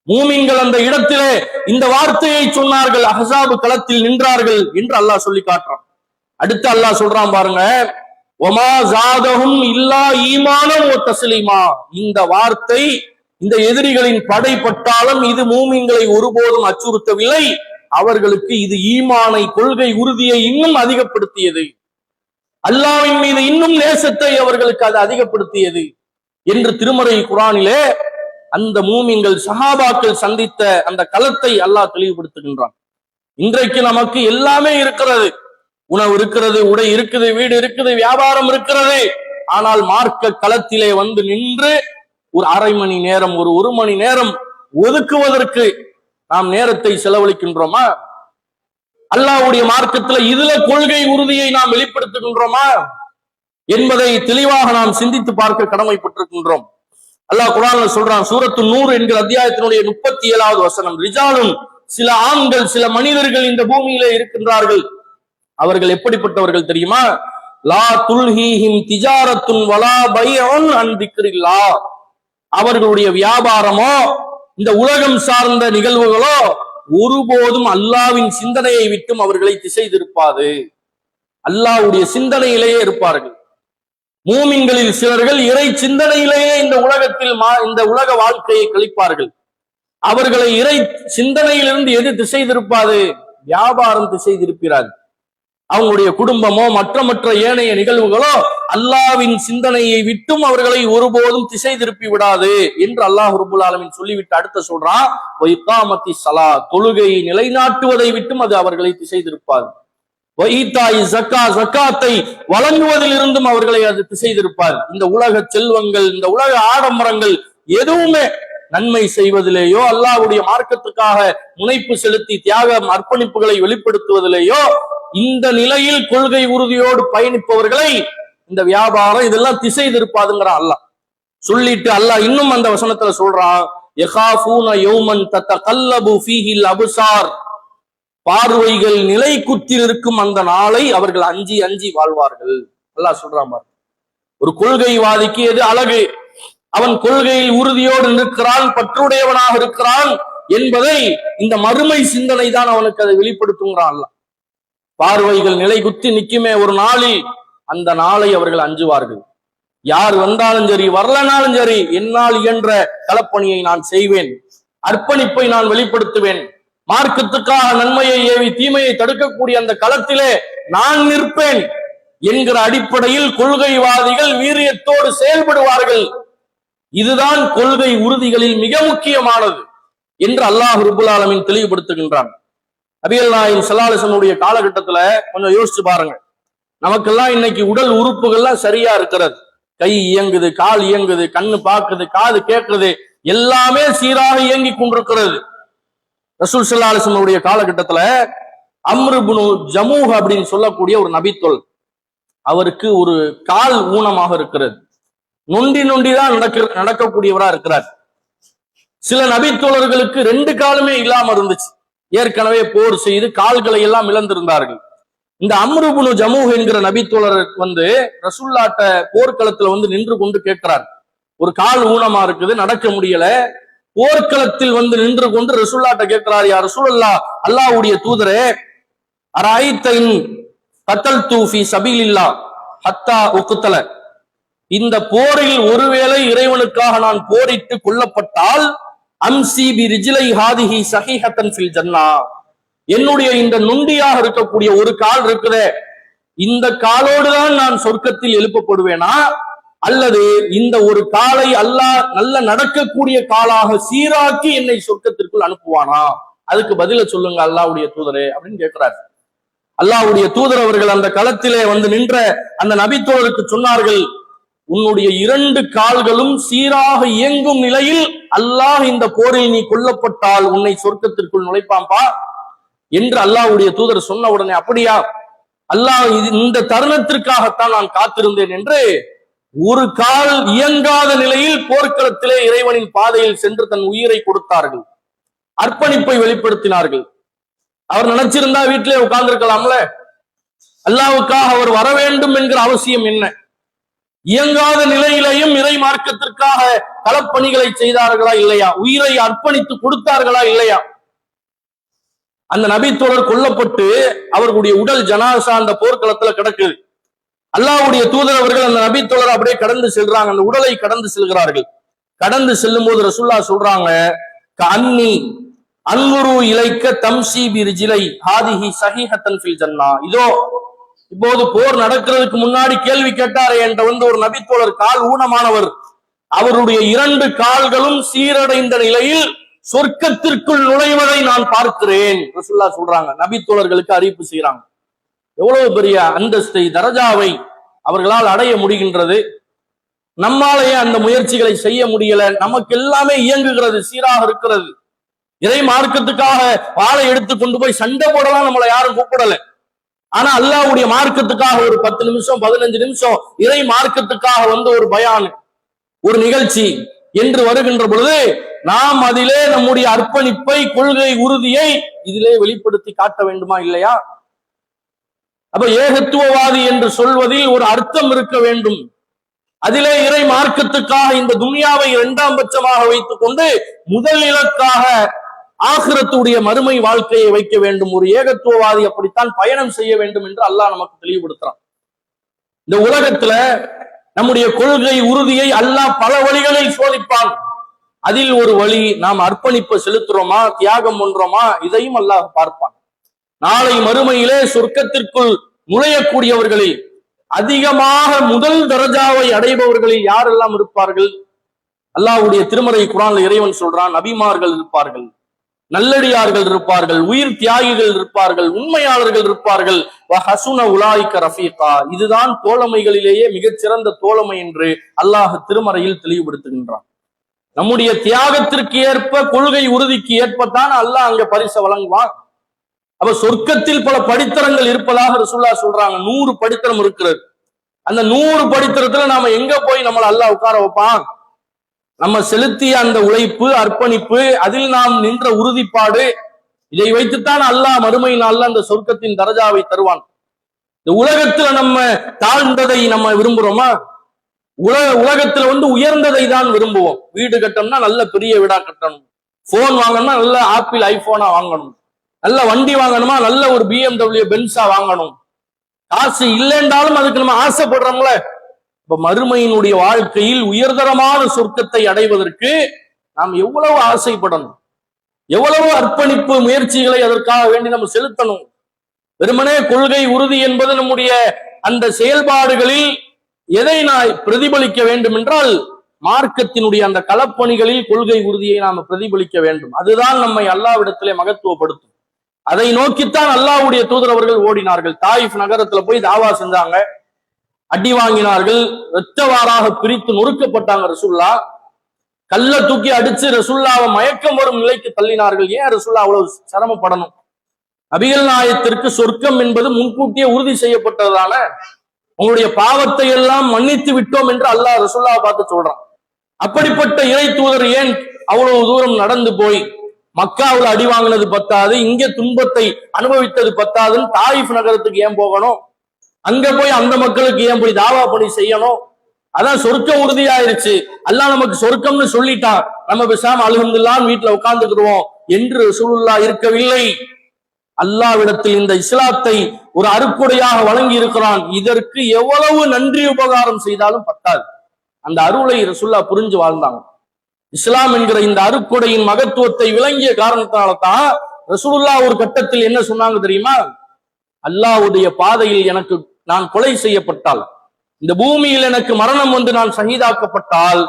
மூமின்கள் அந்த இடத்திலே இந்த வார்த்தையை சொன்னார்கள், அஹ்ஸாபு களத்தில் நின்றார்கள் என்று அல்லாஹ் சொல்லி காட்டுறான். அடுத்து அல்லாஹ் சொல்றான் பாருங்க, ஒமா ஜாதஹும் இல்லா ஈமானம் வ தஸ்லீமா. இந்த வார்த்தை இந்த எதிரிகளின் படைப்பட்டாலும் இது மூமின்களை ஒருபோதும் அச்சுறுத்தவில்லை, அவர்களுக்கு இது ஈமானை, கொள்கை உறுதியை இன்னும் அதிகப்படுத்தியது, அல்லாஹ்வின் மீது இன்னும் நேசத்தை அவர்களுக்கு அது அதிகப்படுத்தியது என்று திருமறை குர்ஆனிலே அந்த மூமின்கள் சஹாபாக்கள் சந்தித்த அந்த களத்தை அல்லாஹ் தெளிவுபடுத்துகின்றான். இன்றைக்கு நமக்கு எல்லாமே இருக்கிறது, உணவு இருக்கிறது, உடை இருக்குது, வீடு இருக்குது, வியாபாரம் இருக்கிறது. ஆனால் மார்க்க களத்திலே வந்து நின்று ஒரு அரை மணி நேரம், ஒரு மணி நேரம் ஒதுக்குவதற்கு நாம் நேரத்தை செலவழிக்கின்றோமா? அல்லாஹ்வுடைய மார்க்கத்துல இதுல கொள்கை உறுதியை நாம் வெளிப்படுத்துகின்றோமா என்பதை தெளிவாக நாம் சிந்தித்து பார்க்க கடமைப்பட்டிருக்கின்றோம். அல்லாஹ் குர்ஆன்ல சொல்றான், சூரத்து நூர் என்கிற அத்தியாயத்தினுடைய 37வது வசனம், ரிஜாலும், சில ஆண்கள், சில மனிதர்கள் இந்த பூமியிலே இருக்கின்றார்கள். அவர்கள் எப்படிப்பட்டவர்கள் தெரியுமா? லா துல்ஹீஹிம் திஜாரத்துன் வலா பைஉன் அன் திக்ரில்லாஹ். அவர்களுடைய வியாபாரமோ இந்த உலகம் சார்ந்த நிகழ்வுகளோ ஒருபோதும் அல்லாஹ்வின் சிந்தனையை விட்டும் அவர்களை திசை திருப்பாது. அல்லாஹ்வுடைய சிந்தனையிலேயே இருப்பார்கள். மூமின்களில் சிலர்கள் இறை சிந்தனையிலேயே இந்த உலகத்தில் இந்த உலக வாழ்க்கையை கழிப்பார்கள். அவர்களை இறை சிந்தனையிலிருந்து எது திசை திருப்பாது? வியாபாரம் திசை திருப்பிறாது. அவங்களுடைய குடும்பமோ மற்ற ஏனைய நிகழ்வுகளோ அல்லாஹ்வின் சிந்தனையை விட்டும் அவர்களை ஒருபோதும் திசை திருப்பி விடாது என்று அல்லாஹ் ரப்புல் ஆலமீன் சொல்லிவிட்டு அடுத்த சொல்றான், இகாமத்தி ஸலாத், தொழுகையை நிலைநாட்டுவதை விட்டும் அது அவர்களை திசை திருப்பாது. வஈதாய் ஸகாத், ஸகாத்தை வழங்குவதில் இருந்தும் அவர்களை அது திசை திருப்பாது. இந்த உலக செல்வங்கள், இந்த உலக ஆடம்பரங்கள் எதுவுமே நன்மை செய்வதிலேயோ அல்லாஹ்வுடைய மார்க்கத்துக்காக முனைப்பு செலுத்தி தியாகம் அர்ப்பணிப்புகளை வெளிப்படுத்துவதிலேயோ இந்த நிலையில் கொள்கை உறுதியோடு பயணிப்பவர்களை இந்த வியாபாரம் இதெல்லாம் திசை திருப்பாதுங்கிறான் அல்லாஹ். சொல்லிட்டு அல்லாஹ் இன்னும் அந்த வசனத்துல சொல்றான், யகாஃபூன யௌமன் தத்தகல்லபு ஃபீஹில் அப்சார். பார்வைகள் நிலை குத்தில் இருக்கும் அந்த நாளை அவர்கள் அஞ்சி அஞ்சி வாழ்வார்கள். அல்லாஹ் சொல்றான் பாரு. ஒரு கொள்கைவாதிக்கு எது அழகு? அவன் கொள்கையில் உறுதியோடு நிற்கிறான், பற்றுடையவனாக இருக்கிறான் என்பதை இந்த மறுமை சிந்தனை தான் அவனுக்கு அதை வெளிப்படுத்துங்கிறான் அல்லாஹ். பார்வைகள் நிலை குத்தி நிக்குமே ஒரு நாளில், அந்த நாளை அவர்கள் அஞ்சுவார்கள். யார் வந்தாலும் சரி, வரலனாலும் சரி, என்னால் இயன்ற களப்பணியை நான் செய்வேன், அர்ப்பணிப்பை நான் வெளிப்படுத்துவேன், மார்க்கத்துக்காக நன்மையை ஏவி தீமையை தடுக்கக்கூடிய அந்த களத்திலே நான் நிற்பேன் என்கிற அடிப்படையில் கொள்கைவாதிகள் வீரியத்தோடு செயல்படுவார்கள். இதுதான் கொள்கை உறுதிகளில் மிக முக்கியமானது என்று அல்லாஹ் ரப்புல் ஆலமீன் தெளிவுபடுத்துகின்றான். நபிகள் நாயகம் ஸல்லல்லாஹு அலைஹி வஸல்லம் காலகட்டத்துல கொஞ்சம் யோசிச்சு பாருங்க. நமக்கெல்லாம் இன்னைக்கு உடல் உறுப்புகள்லாம் சரியா இருக்கிறது. கை இயங்குது, கால் இயங்குது, கண்ணு பார்க்குது, காது கேட்குது, எல்லாமே சீராக இயங்கி கொண்டிருக்கிறது. ரசூல் ஸல்லல்லாஹு அலைஹி வஸல்லம் காலகட்டத்துல அம்ர் இப்னு ஜமூஹ் அப்படின்னு சொல்லக்கூடிய ஒரு நபித்தோல், அவருக்கு ஒரு கால் ஊனமாக இருக்கிறது. நொண்டி நொண்டிதான் நடக்கக்கூடியவரா இருக்கிறார். சில நபித்தோழர்களுக்கு 2 காலுமே இல்லாம இருந்துச்சு. ஏற்கனவே போர் செய்து கால்களை எல்லாம் இழந்திருந்தார்கள். இந்த அம்ர் இப்னு ஜமூஹ் என்கிற நபித்தோழர் வந்து ரசூலுல்லாஹ்ட்ட போர்க்களத்துல வந்து நின்று கொண்டு கேட்கிறார், ஒரு கால் ஊனமா இருக்குது, நடக்க முடியல. போர்க்களத்தில் வந்து நின்று கொண்டு ரசூலுல்லாஹ்ட்ட கேட்கிறார், யா ரசூலல்லாஹ், அல்லாஹ்வுடைய தூதரே, அரைத்தைன் கத்தல்து ஃபீ சபீலில்லாஹ் ஹத்தா உக்தல. இந்த போரில் ஒருவேளை இறைவனுக்காக நான் போரிட்டு கொல்லப்பட்டால் அம்சி பி ரிஜ்லை ஹாதிஹி ஸஹீஹத்தன் ஃபில் ஜன்னா, என்னுடைய இந்த நுண்டியாக இருக்கக்கூடிய ஒரு கால் இருக்குதே, இந்த காலோடு தான் நான் சொர்க்கத்தில் எழுப்பப்படுவேனா, அல்லது இந்த ஒரு காலை அல்லாஹ் நல்ல நடக்கக்கூடிய காலாக சீராக்கி என்னை சொர்க்கத்திற்குள் அனுப்புவானா? அதுக்கு பதில சொல்லுங்க அல்லாஹ்வுடைய தூதரே அப்படின்னு கேட்கிறார். அல்லாஹ்வுடைய தூதர் அவர்கள் அந்த களத்திலே வந்து நின்ற அந்த நபித்தோழருக்கு சொன்னார்கள், உன்னுடைய 2 கால்களும் சீராக இயங்கும் நிலையில் அல்லாஹ் இந்த போரில் நீ கொல்லப்பட்டால் உன்னை சொர்க்கத்திற்குள் நுழைப்பான்பா என்று அல்லாஹ்வுடைய தூதர் சொன்ன உடனே, அப்படியா அல்லாஹ், இந்த தருணத்திற்காகத்தான் நான் காத்திருந்தேன் என்று ஒரு கால் இயங்காத நிலையில் போர்க்களத்திலே இறைவனின் பாதையில் சென்று தன் உயிரை கொடுத்தார்கள், அர்ப்பணிப்பை வெளிப்படுத்தினார்கள். அவர் நினைச்சிருந்தா வீட்டிலே உட்கார்ந்திருக்கலாம்ல. அல்லாஹ்வுக்காக அவர் வர வேண்டும் என்கிற அவசியம் என்ன? இயங்காத நிலையிலையும் இறை மார்க்கத்திற்காக களப்பணிகளை செய்தார்களா இல்லையா? உயிரை அர்ப்பணித்து கொடுத்தார்களா இல்லையா? அந்த நபித்தோழர் கொல்லப்பட்டு அவர்களுடைய உடல் ஜனாசா அந்த போர்க்களத்துல கிடக்குது. அல்லாஹ்வுடைய தூதர் அவர்கள் அந்த நபித்தோழர் அப்படியே கடந்து செல்றாங்க, அந்த உடலை கடந்து செல்கிறார்கள். கடந்து செல்லும் போது ரசூலுல்லாஹ் சொல்றாங்க, கன்னி அன்குரு இலைக்க தம்சி பிரிஜிலை ஹாதிஹி ஸஹீஹத்தன் ஃபில் ஜன்னா. இதோ இப்போது போர் நடக்கிறதுக்கு முன்னாடி கேள்வி கேட்டாரே என்ற ஒரு நபித்தோழர், கால் ஊனமானவர், அவருடைய 2 கால்களும் சீரடைந்த நிலையில் சொர்க்கத்திற்குள் நுழைவதை நான் பார்க்கிறேன் ரசூலுல்லாஹ் சொல்றாங்க. நபித்தோழர்களுக்கு அறிவிப்பு செய்யறாங்க. எவ்வளவு பெரிய அந்தஸ்தை, தரஜாவை அவர்களால் அடைய முடிகின்றது. நம்மாலேயே அந்த முயற்சிகளை செய்ய முடியல. நமக்கு எல்லாமே இயங்குகிறது, சீராக இருக்கிறது. இறை மார்க்கத்துக்காக வாளை எடுத்து கொண்டு போய் சண்டை போடலாம் நம்மளை யாரும் கூப்பிடல. ஆனா அல்லாஹ்வுடைய மார்க்கத்துக்காக ஒரு 10 நிமிஷம் 15 நிமிஷம் இறை மார்க்கத்துக்காக ஒரு பயான், ஒரு நிகழ்ச்சி என்று வருகின்ற பொழுது நாம் அதிலே நம்முடைய அர்ப்பணிப்பை, கொள்கை உறுதியை இதிலே வெளிப்படுத்தி காட்ட வேண்டுமா இல்லையா? அப்ப ஏகத்துவவாதி என்று சொல்வதில் ஒரு அர்த்தம் இருக்க வேண்டும். அதிலே இறை மார்க்கத்துக்காக இந்த துனியாவை 2ஆம் பட்சமாக வைத்துக் கொண்டு முதல் இலக்காக ஆகிரத்துடைய மறுமை வாழ்க்கையை வைக்க வேண்டும். ஒரு ஏகத்துவவாதி அப்படித்தான் பயணம் செய்ய வேண்டும் என்று அல்லாஹ் நமக்கு தெளிவுபடுத்துறான். இந்த உலகத்துல நம்முடைய கொள்கை உறுதியை அல்லாஹ் பல வழிகளில் சோதிப்பான். அதில் ஒரு வழி, நாம் அர்ப்பணிப்பு செலுத்துறோமா, தியாகம் பண்றோமா, இதையும் அல்லாஹ் பார்ப்பான். நாளை மறுமையிலே சொர்க்கத்திற்குள் நுழையக்கூடியவர்களில் அதிகமாக முதல் தரஜாவை அடைபவர்களில் யாரெல்லாம் இருப்பார்கள்? அல்லாஹ்வுடைய திருமறை குர்ஆன்ல இறைவன் சொல்றான், நபிமார்கள் இருப்பார்கள், நல்லடியார்கள் இருப்பார்கள், உயிர் தியாகிகள் இருப்பார்கள், உண்மையாளர்கள் இருப்பார்கள். வஹசுன உலாயிக ரஃபீகா. இதுதான் தோழமைகளிலேயே மிகச்சிறந்த தோழமை என்று அல்லாஹ் திருமறையில் தெளிவுபடுத்துகின்றான். நம்முடைய தியாகத்திற்கு ஏற்ப, கொள்கை உறுதிக்கு ஏற்பத்தான் அல்லாஹ் அங்க பரிசை வழங்குவான். அப்ப சொர்க்கத்தில் பல படித்தரங்கள் இருப்பதாக ரசூலுல்லாஹ் சொல்றாங்க. 100 படித்தரம் இருக்கிறது. அந்த 100 படித்தரத்துல நாம எங்க போய் நம்மளை அல்லாஹ் உட்கார வைப்பான்? நம்ம செலுத்திய அந்த உழைப்பு, அர்ப்பணிப்பு, அதில் நாம் நின்ற உறுதிப்பாடு, இதை வைத்துத்தான் அல்லாஹ் மறுமை நாள்ல அந்த சொர்க்கத்தின் தரஜாவை தருவான். இந்த உலகத்துல நம்ம தாழ்ந்ததை நம்ம விரும்புறோமா? உலகத்துல உயர்ந்ததை தான் விரும்புவோம். வீடு கட்டணும்னா நல்ல பெரிய வீடா கட்டணும், போன் வாங்கணும்னா நல்ல ஆப்பிள் ஐபோனா வாங்கணும், நல்ல வண்டி வாங்கணுமா நல்ல ஒரு BMW பென்ஸா வாங்கணும். காசு இல்லைன்றாலும் அதுக்கு நம்ம ஆசைப்படுறோம்ல. இப்ப மறுமையினுடைய வாழ்க்கையில் உயர்தரமான சொர்க்கத்தை அடைவதற்கு நாம் எவ்வளவு ஆசைப்படணும், எவ்வளவு அர்ப்பணிப்பு முயற்சிகளை அதற்காக வேண்டி நம்ம செலுத்தணும். வெறுமனே கொள்கை உறுதி என்பது நம்முடைய அந்த செயல்பாடுகளில் எதை நான் பிரதிபலிக்க வேண்டும் என்றால், மார்க்கத்தினுடைய அந்த களப்பணிகளில் கொள்கை உறுதியை நாம பிரதிபலிக்க வேண்டும். அதுதான் நம்மை அல்லாஹ்விடத்திலே மகத்துவப்படுத்தும். அதை நோக்கித்தான் அல்லாஹ்வுடைய தூதர் அவர்கள் ஓடினார்கள். தாயிஃப் நகரத்துல போய் தாவா செஞ்சாங்க, அடி வாங்கினார்கள், இரத்தவாறாக பிரித்து நொறுக்கப்பட்டாங்க. ரசூலுல்லாஹ் கல்ல தூக்கி அடிச்சு ரசூலுல்லாஹ்வை மயக்கம் வரும் நிலைக்கு தள்ளினார்கள். ஏன் ரசூலுல்லாஹ் அவ்வளவு சிரமப்படணும்? நபிகள் நாயகத்திற்கு சொர்க்கம் என்பது முன்கூட்டியே உறுதி செய்யப்பட்டதால உங்களுடைய பாவத்தை எல்லாம் மன்னித்து விட்டோம் என்று அல்லாஹ் ரசூலுல்லாஹ் பார்த்து சொல்றான். அப்படிப்பட்ட இறை தூதர் ஏன் அவ்வளவு தூரம் நடந்து போய் மக்காவுல அடி வாங்கினது பத்தாது, இங்க துன்பத்தை அனுபவித்தது பத்தாதுன்னு தாயிஃப் நகரத்துக்கு ஏன் போகணும்? அங்க போய் அந்த மக்களுக்கு ஏன் போய் தாவா பணி செய்யணும்? அதான் சொர்க்கம் உறுதியாயிருச்சு, அல்லாஹ் நமக்கு சொர்க்கம்னு சொல்லிட்டா, நம்ம பேசாம அல்ஹம்துலில்லாஹ் வீட்டுல உட்கார்ந்துக்கிடுவோம் என்று ரசூலுல்லாஹ் இருக்கவில்லை. அல்லாஹ்விடத்தில் இந்த இஸ்லாத்தை ஒரு அருக்குடையாக வழங்கி இருக்கிறான். இதற்கு எவ்வளவு நன்றி உபகாரம் செய்தாலும் பத்தாது. அந்த அருளை ரசூலுல்லாஹ் புரிஞ்சு வாழ்ந்தாங்க. இஸ்லாம் என்கிற இந்த அருக்குடையின் மகத்துவத்தை விளங்கிய காரணத்தால தான் ரசூலுல்லாஹ் ஒரு கட்டத்தில் என்ன சொன்னாங்க தெரியுமா? அல்லாஹ்வுடைய பாதையில் நான் கொலை செய்யப்பட்டால், இந்த பூமியில் எனக்கு மரணம் நான் ஷஹீதாக்கப்பட்டால்,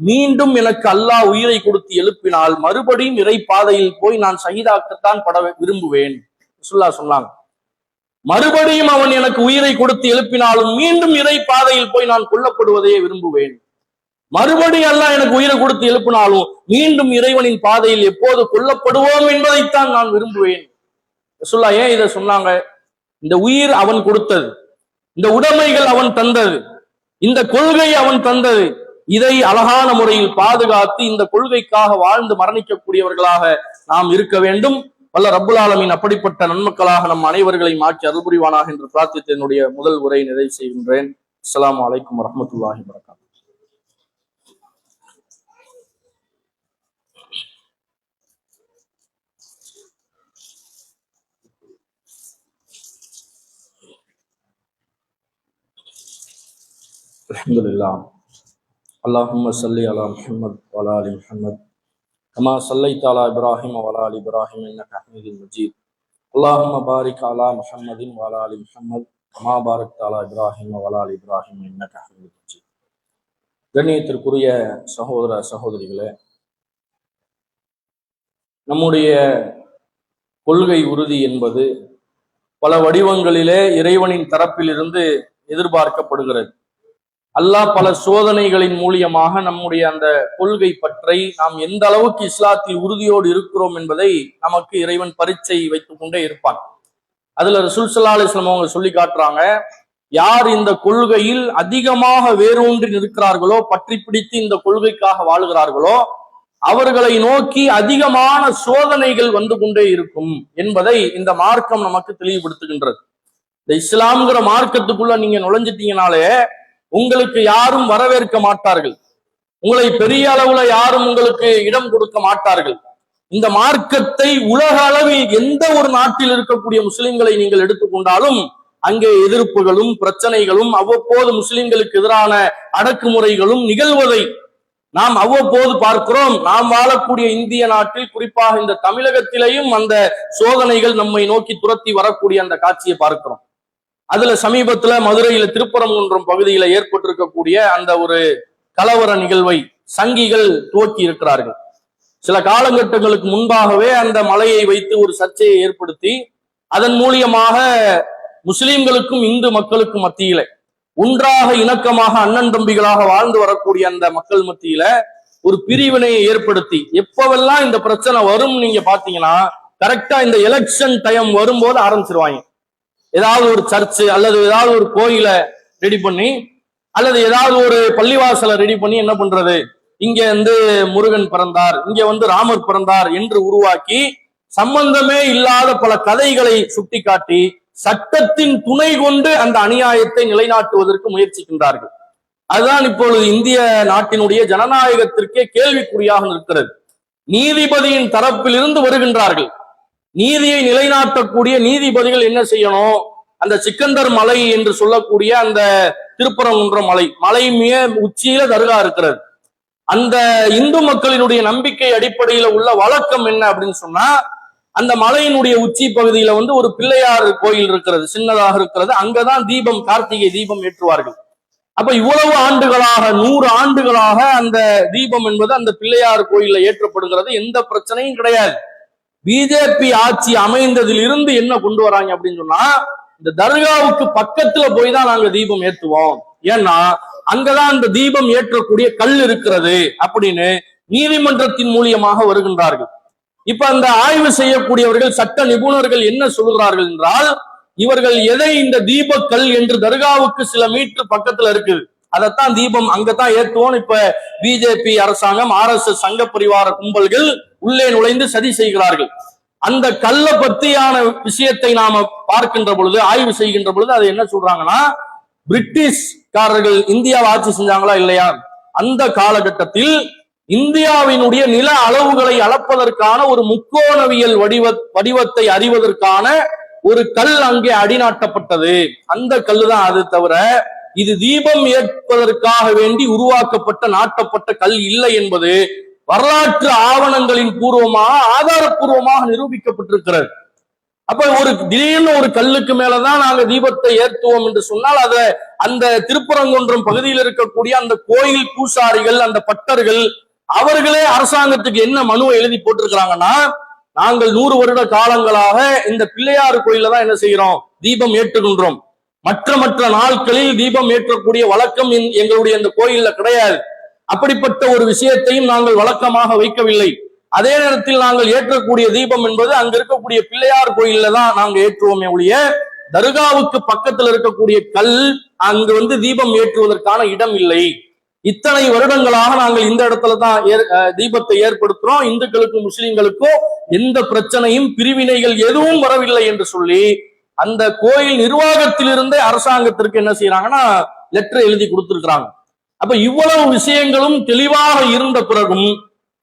மீண்டும் எனக்கு அல்லாஹ் உயிரை கொடுத்து எழுப்பினால் மறுபடியும் இறை பாதையில் போய் நான் ஷஹீதாக்கத்தான் பட விரும்புவேன் ரசூலுல்லாஹ் சொன்னாங்க. மறுபடியும் அவன் எனக்கு உயிரை கொடுத்து எழுப்பினாலும் மீண்டும் இறை பாதையில் போய் நான் கொல்லப்படுவதையே விரும்புவேன். மறுபடியும் அல்லாஹ் எனக்கு உயிரை கொடுத்து எழுப்பினாலும் மீண்டும் இறைவனின் பாதையில் எப்போது கொல்லப்படுவோம் என்பதைத்தான் நான் விரும்புவேன். ரசூலுல்லாஹ் ஏன் இதை சொன்னாங்க? இந்த உயிர் அவன் கொடுத்தது, இந்த உடைமைகள் அவன் தந்தது, இந்த கொள்கை அவன் தந்தது. இதை அழகான முறையில் பாதுகாத்து இந்த கொள்கைக்காக வாழ்ந்து மரணிக்கக்கூடியவர்களாக நாம் இருக்க வேண்டும். வல்ல ரப்புல் ஆலமீன் அப்படிப்பட்ட நன்மக்களாக நம் அனைவர்களையும் ஆக்கி அருள் புரிவானாக என்று பிரார்த்தித்து என்னுடைய முதல் உரை நிறைவு செய்கின்றேன். அஸ்ஸலாமு அலைக்கும் வரஹ்மத்துல்லாஹி வபரகாத்துஹு. அல்ஹம்துலில்லாஹ். அல்லாஹும்ம ஸல்லி அலா முஹம்மத் வ அலா ஆலி முஹம்மத் கமா ஸல்லைத அலா இப்ராஹிம் வ அலா ஆலி இப்ராஹிம் இன்னக ஹமீதும் மஜீத். அல்லாஹும்ம பாரிக் அலா முஹம்மதின் வ அலா ஆலி முஹம்மத் கமா பாரக்த அலா இப்ராஹிம் வ அலா ஆலி இப்ராஹிம் இன்னக ஹமீதும் மஜீத். கண்ணியத்திற்குரிய சகோதர சகோதரிகளே, நம்முடைய கொள்கை உறுதி என்பது பல வடிவங்களிலே இறைவனின் தரப்பிலிருந்து எதிர்பார்க்கப்படுகிறது. அல்லாஹ் பல சோதனைகளின் மூலியமாக நம்முடைய அந்த கொள்கை பற்றி நாம் எந்த அளவுக்கு இஸ்லாத்தில் உறுதியோடு இருக்கிறோம் என்பதை நமக்கு இறைவன் பரீட்சை வைத்துக் கொண்டே இருப்பான். அதுல ரசூல் ஸல்லல்லாஹு அலைஹி வஸல்லம் அவங்க சொல்லி காட்டுறாங்க, யார் இந்த கொள்கையில் அதிகமாக வேரூன்றி நிற்கிறார்களோ, பற்றி பிடித்து இந்த கொள்கைக்காக வாழுகிறார்களோ, அவர்களை நோக்கி அதிகமான சோதனைகள் வந்து கொண்டே இருக்கும் என்பதை இந்த மார்க்கம் நமக்கு தெளிவுபடுத்துகின்றது. இந்த இஸ்லாம்ங்கிற மார்க்கத்துக்குள்ள நீங்க நுழைஞ்சிட்டீங்கனாலே உங்களுக்கு யாரும் வரவேற்க மாட்டார்கள், உங்களை பெரிய அளவுல யாரும் உங்களுக்கு இடம் கொடுக்க மாட்டார்கள். இந்த மார்க்கத்தை உலக அளவில் எந்த ஒரு நாட்டில் இருக்கக்கூடிய முஸ்லிம்களை நீங்கள் எடுத்துக்கொண்டாலும் அங்கே எதிர்ப்புகளும் பிரச்சனைகளும் அவ்வப்போது முஸ்லிம்களுக்கு எதிரான அடக்குமுறைகளும் நிகழ்வதை நாம் அவ்வப்போது பார்க்கிறோம். நாம் வாழக்கூடிய இந்திய நாட்டில், குறிப்பாக இந்த தமிழகத்திலேயும் அந்த சோதனைகள் நம்மை நோக்கி துரத்தி வரக்கூடிய அந்த காட்சியை பார்க்கிறோம். அதுல சமீபத்துல மதுரையில திருப்பரங்குன்றம் பகுதியில ஏற்பட்டிருக்கக்கூடிய அந்த ஒரு கலவர நிகழ்வை சங்கிகள் துவக்கி இருக்கிறார்கள். சில காலகட்டங்களுக்கு முன்பாகவே அந்த மலையை வைத்து ஒரு சர்ச்சையை ஏற்படுத்தி அதன் மூலியமாக முஸ்லிம்களுக்கும் இந்து மக்களுக்கும் மத்தியில ஒன்றாக இணக்கமாக அண்ணன் தம்பிகளாக வாழ்ந்து வரக்கூடிய அந்த மக்கள் மத்தியில ஒரு பிரிவினையை ஏற்படுத்தி, எப்பவெல்லாம் இந்த பிரச்சனை வரும் நீங்க பாத்தீங்கன்னா கரெக்டா இந்த எலெக்ஷன் டைம் வரும்போது ஆரம்பிச்சிருவாங்க. ஏதாவது ஒரு சர்ச்சு அல்லது ஏதாவது ஒரு கோயிலை ரெடி பண்ணி அல்லது ஏதாவது ஒரு பள்ளிவாசலை ரெடி பண்ணி என்ன பண்றது, இங்க முருகன் பிறந்தார், இங்க ராமர் பிறந்தார் என்று உருவாக்கி சம்பந்தமே இல்லாத பல கதைகளை சுட்டி காட்டி சட்டத்தின் துணை கொண்டு அந்த அநியாயத்தை நிலைநாட்டுவதற்கு முயற்சிக்கின்றார்கள். அதுதான் இப்பொழுது இந்திய நாட்டினுடைய ஜனநாயகத்திற்கே கேள்விக்குறியாக நிற்கிறது. நீதிபதியின் தரப்பில் இருந்து வருகின்றார்கள். நீதியை நிலைநாட்டக்கூடிய நீதிபதிகள் என்ன செய்யணும், அந்த சிக்கந்தர் மலை என்று சொல்லக்கூடிய அந்த திருப்பரங்குன்றம் மலை உச்சியில தர்கா இருக்கிறது. அந்த இந்து மக்களினுடைய நம்பிக்கை அடிப்படையில உள்ள வழக்கம் என்ன அப்படின்னு சொன்னா, அந்த மலையினுடைய உச்சி பகுதியில ஒரு பிள்ளையார் கோயில் இருக்கிறது, சின்னதாக இருக்கிறது. அங்கதான் தீபம், கார்த்திகை தீபம் ஏற்றுவார்கள். அப்ப இவ்வளவு ஆண்டுகளாக 100 ஆண்டுகளாக அந்த தீபம் என்பது அந்த பிள்ளையார் கோயில்ல ஏற்றப்படுகிறது. எந்த பிரச்சனையும் கிடையாது. பிஜேபி ஆட்சி அமைந்ததில் இருந்து என்ன கொண்டு வராங்க அப்படின்னு சொன்னா, இந்த தர்காவுக்கு பக்கத்துல போய் தான் நாங்க தீபம் ஏற்றுவோம், ஏன்னா அங்கதான் இந்த தீபம் ஏற்றக்கூடிய கல் இருக்கிறது அப்படின்னு நீதிமன்றத்தின் மூலியமாக வருகின்றார்கள். இப்ப அந்த ஆய்வு செய்யக்கூடியவர்கள், சட்ட நிபுணர்கள் என்ன சொல்கிறார்கள் என்றால், இவர்கள் எதை இந்த தீபக்கல் என்று தர்காவுக்கு சில மீட்டர் பக்கத்துல இருக்குது, அதைத்தான் தீபம் அங்கதான் ஏற்றுவோம். இப்ப பிஜேபி அரசாங்கம், RSS சங்க பரிவார கும்பல்கள் உள்ளே நுழைந்து சதி செய்கிறார்கள். அந்த கல்ல பத்தியான விஷயத்தை நாம பார்க்கின்ற பொழுது, ஆய்வு செய்கின்ற பொழுது அது என்ன சொல்றாங்கன்னா, பிரிட்டிஷ்காரர்கள் இந்தியாவை ஆட்சி செஞ்சாங்களா இல்லையா, அந்த காலகட்டத்தில் இந்தியாவினுடைய நில அளவுகளை அளப்பதற்கான ஒரு முக்கோணவியல் வடிவத்தை அறிவதற்கான ஒரு கல் அங்கே அடிநாட்டப்பட்டது. அந்த கல்லு தான் அது, தவிர இது தீபம் ஏற்பதற்காக வேண்டி உருவாக்கப்பட்ட நாட்டப்பட்ட கல் இல்லை என்பது வரலாற்று ஆவணங்களின் பூர்வமாக ஆதாரப்பூர்வமாக நிரூபிக்கப்பட்டிருக்கிறது. அப்ப திடீர்னு ஒரு கல்லுக்கு மேலதான் நாங்க தீபத்தை ஏற்றுவோம் என்று சொன்னால், அத அந்த திருப்பரங்குன்றம் பகுதியில் இருக்கக்கூடிய அந்த கோயில் பூசாரிகள், அந்த பட்டர்கள், அவர்களே அரசாங்கத்துக்கு என்ன மனுவை எழுதி போட்டிருக்கிறாங்கன்னா, நாங்கள் 100 வருட காலங்களாக இந்த பிள்ளையார் கோயில தான் என்ன செய்யறோம், தீபம் ஏற்றுகின்றோம். மற்ற நாட்களில் தீபம் ஏற்றக்கூடிய வழக்கம் எங்களுடைய இந்த கோயில்ல கிடையாது. அப்படிப்பட்ட ஒரு விஷயத்தையும் நாங்கள் வழக்கமாக வைக்கவில்லை. அதே நேரத்தில் நாங்கள் ஏற்றக்கூடிய தீபம் என்பது அங்க இருக்கக்கூடிய பிள்ளையார் கோயில்ல தான் நாங்க ஏற்றுவோமே ஒழிய தர்காவுக்கு பக்கத்தில் இருக்கக்கூடிய கல் அங்கு தீபம் ஏற்றுவதற்கான இடம் இல்லை. இத்தனை வருடங்களாக நாங்கள் இந்த இடத்துல தான் தீபத்தை ஏற்படுத்துறோம். இந்துக்களுக்கும் முஸ்லிம்களுக்கும் எந்த பிரச்சனையும் பிரிவினைகள் எதுவும் வரவில்லை என்று சொல்லி அந்த கோயில் நிர்வாகத்திலிருந்தே அரசாங்கத்திற்கு என்ன செய்யறாங்கன்னா லெட்டர் எழுதி கொடுத்திருக்கிறாங்க. அப்ப இவ்வளவு விஷயங்களும் தெளிவாக இருந்த பிறகும்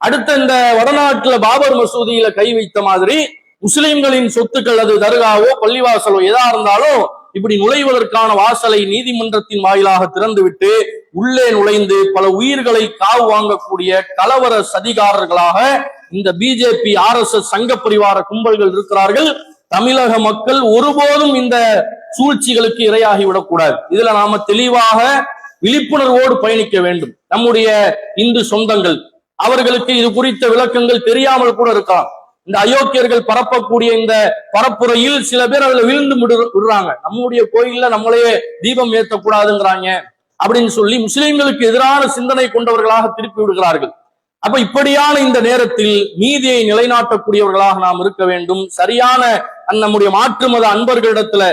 அடுத்த இந்த வடநாட்டுல பாபர் மசூதியில கை வைத்த மாதிரி முஸ்லிம்களின் சொத்துக்கள், அது தர்காவோ பள்ளிவாசலோ எதா இருந்தாலும் இப்படி நுழைவதற்கான வாசலை நீதிமன்றத்தின் வாயிலாக திறந்துவிட்டு உள்ளே நுழைந்து பல உயிர்களை காவு வாங்கக்கூடிய கலவர சதிகாரர்களாக இந்த பிஜேபி RSS சங்க பரிவார கும்பல்கள் இருக்கிறார்கள். தமிழக மக்கள் ஒருபோதும் இந்த சூழ்ச்சிகளுக்கு இரையாகிவிடக்கூடாது. இதுல நாம தெளிவாக விழிப்புணர்வோடு பயணிக்க வேண்டும். நம்முடைய இந்து சொந்தங்கள் அவர்களுக்கு இது குறித்த விளக்கங்கள் தெரியாமல் கூட இருக்கலாம். இந்த அயோக்கியர்கள் பரப்பக்கூடிய இந்த பரப்புரையில் சில பேர் அதுல விழுந்து விடுறாங்க. நம்முடைய கோயில்ல நம்மளையே தீபம் ஏற்றக்கூடாதுங்கிறாங்க அப்படின்னு சொல்லி முஸ்லிம்களுக்கு எதிரான சிந்தனை கொண்டவர்களாக திருப்பி விடுகிறார்கள். அப்ப இப்படியான இந்த நேரத்தில் நீதியை நிலைநாட்டக்கூடியவர்களாக நாம் இருக்க வேண்டும். சரியான நம்முடைய மாற்று மத அன்பர்களிடத்துல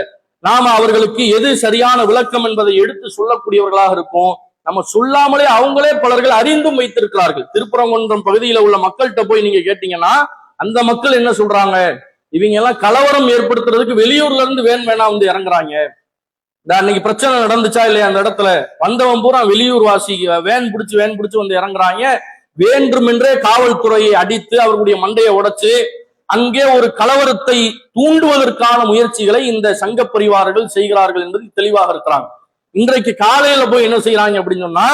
நாம அவர்களுக்கு எது சரியான விளக்கம் என்பதை எடுத்து சொல்லக்கூடியவர்களாக இருக்கும். நம்ம சொல்லாமலே அவங்களே பலர்கள் அறிந்தும் வைத்திருக்கிறார்கள். திருப்பரங்குன்றம் பகுதியில உள்ள மக்கள்கிட்ட போய் நீங்க கேட்டீங்கன்னா அந்த மக்கள் என்ன சொல்றாங்க, இவங்க எல்லாம் கலவரம் ஏற்படுத்துறதுக்கு வெளியூர்ல இருந்து வேணா இறங்குறாங்க. அன்னைக்கு பிரச்சனை நடந்துச்சா இல்லையா, அந்த இடத்துல வந்தவன் பூரா வெளியூர் வாசி வேன் பிடிச்சு இறங்குறாங்க. வேண்டுமென்றே காவல்துறையை அடித்து அவர்களுடைய மண்டையை உடைச்சு அங்கே ஒரு கலவரத்தை தூண்டுவதற்கான முயற்சிகளை இந்த சங்க பரிவாரர்கள் செய்கிறார்கள் என்பது தெளிவாக இருக்கிறாங்க. இன்றைக்கு காலையில போய் என்ன செய்யறாங்க அப்படின்னு சொன்னா,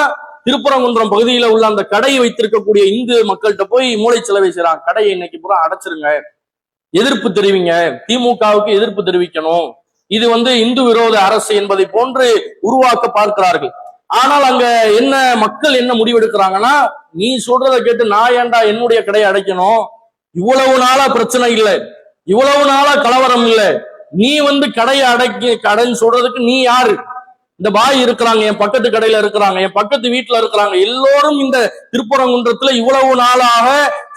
திருப்பரங்குன்றம் பகுதியில உள்ள அந்த கடையை வைத்திருக்கக்கூடிய இந்து மக்கள்கிட்ட போய் மூளை செலவை செய்யறாங்க. கடையை இன்னைக்கு பூரா அடைச்சிருங்க, எதிர்ப்பு தெரிவிங்க, திமுகவுக்கு எதிர்ப்பு தெரிவிக்கணும், இது இந்து விரோத அரசு என்பதை போன்று உருவாக்க பார்க்கிறார்கள். ஆனால் அங்க என்ன மக்கள் என்ன முடிவெடுக்கிறாங்கன்னா, நீ சொல்றதை கேட்டு நான் ஏன்டா என்னுடைய கடையை அடைக்கணும், இவ்வளவு நாளா பிரச்சனை இல்லை, இவ்வளவு நாளா கலவரம் இல்லை, நீ கடையை கடைன்னு சொல்றதுக்கு நீ யாரு? இந்த பாய் இருக்கிறாங்க, என் பக்கத்து கடையில இருக்கிறாங்க, என் பக்கத்து வீட்டுல இருக்கிறாங்க, எல்லோரும் இந்த திருப்பரங்குன்றத்துல இவ்வளவு நாளாக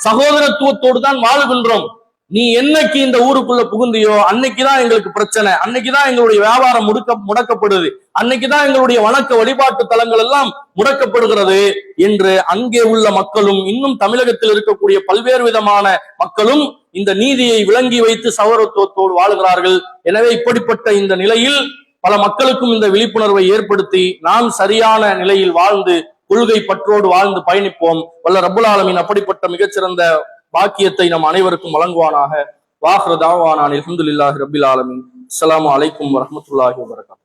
சகோதரத்துவத்தோடு தான் வாழுகின்றோம். நீ என்னைக்கு இந்த ஊருக்குள்ள புகுந்தியோ அன்னைக்குதான் எங்களுக்கு பிரச்சனை, அன்னைக்குதான் எங்களுடைய வியாபாரம் முடக்கப்படுது, அன்னைக்குதான் எங்களுடைய வணக்க வழிபாட்டு தலங்கள் எல்லாம் முடக்கப்படுகிறது என்று அங்கே உள்ள மக்களும் இன்னும் தமிழகத்தில் இருக்கக்கூடிய பல்வேறு விதமான மக்களும் இந்த நீதியை விளங்கி வைத்து சகோதரத்துவத்தோடு வாழுகிறார்கள். எனவே இப்படிப்பட்ட இந்த நிலையில் பல மக்களுக்கும் இந்த விழிப்புணர்வை ஏற்படுத்தி நாம் சரியான நிலையில் வாழ்ந்து கொள்கை பற்றோடு வாழ்ந்து பயணிப்போம். வல்ல ரப்புல் ஆலமீன் அப்படிப்பட்ட மிகச்சிறந்த பாக்கியத்தை நம் அனைவருக்கும் வழங்குவானாக. வாஹ்ரு தாவானா அல்ஹம்துலில்லாஹி ரப்பில் ஆலமீன். அஸ்ஸலாமு அலைக்கும் வரஹ்மத்துல்லாஹி வபரகாத்துஹு.